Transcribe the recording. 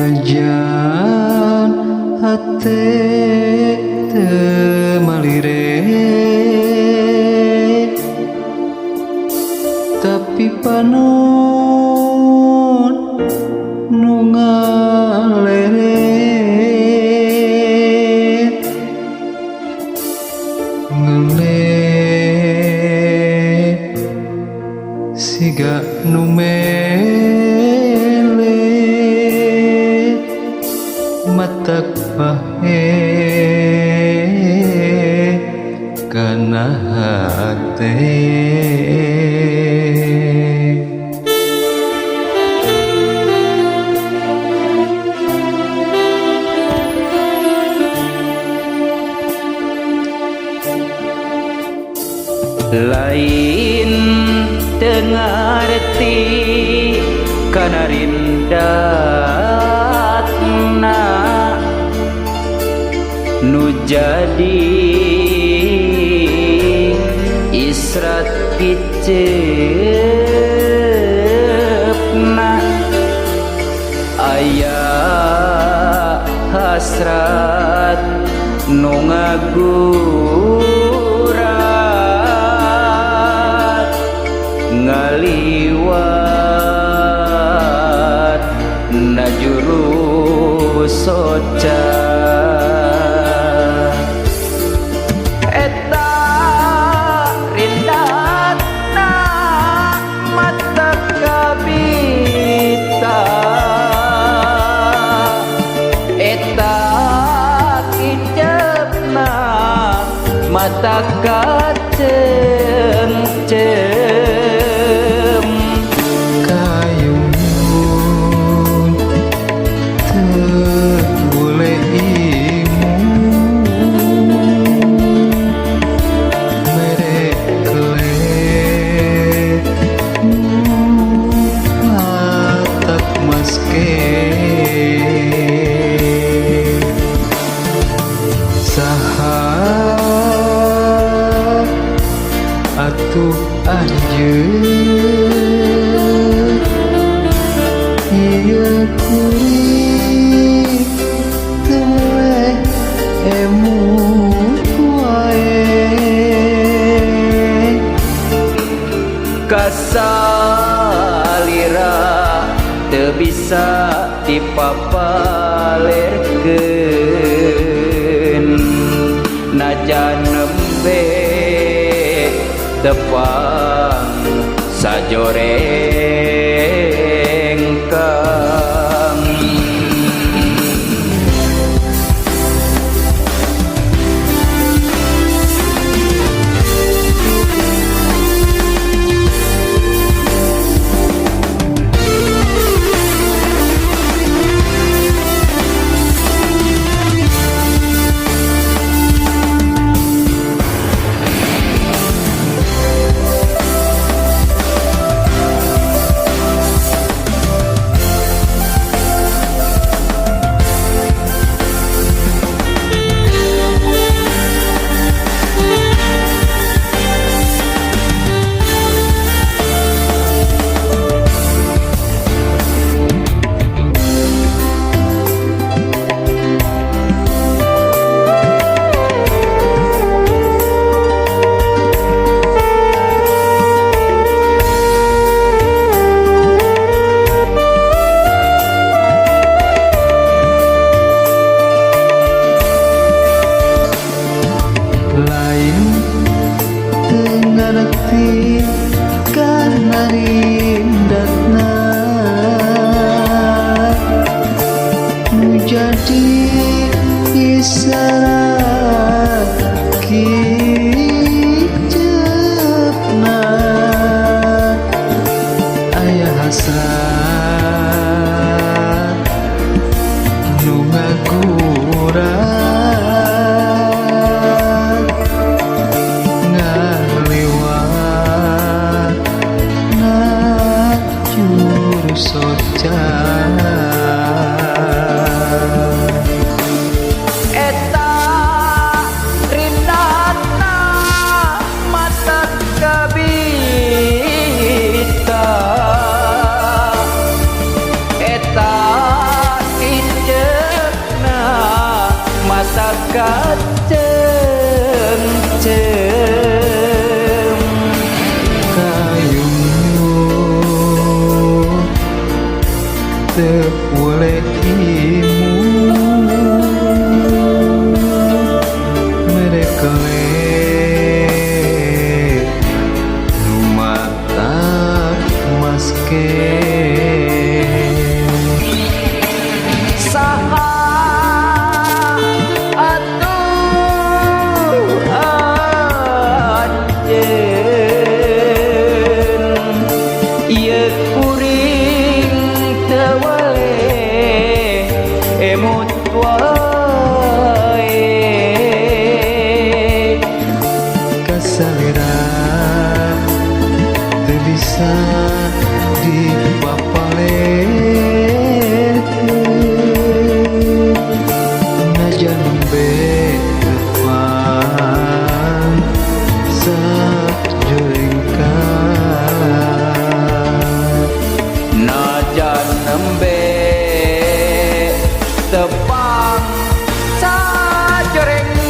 Najan hate teu malire, tapi panon nu ngalere siga nu mele matak bahe kana hate. Lain tengarti kana rindatna nu jadi israt picepna aya hasrat nu ngagurat ngaliwat na juru soca eta rindatna mata kabita eta kicepna mata kaceng-ceng Kayun teu boleh merek hatak maske saha atuh anjeun ieu kuring teh emut wae kasalira teu bisa dipapalerkeun najan nembe tepang sajoreng kang kaceng ceng kayumu terpulehimu mereka mata maske saha atuh anjeun ieu kuring teu waleh emut wae kasalira teu bisa dipapaleh najan nembe depan sajengkan najan nembe tepang sajreng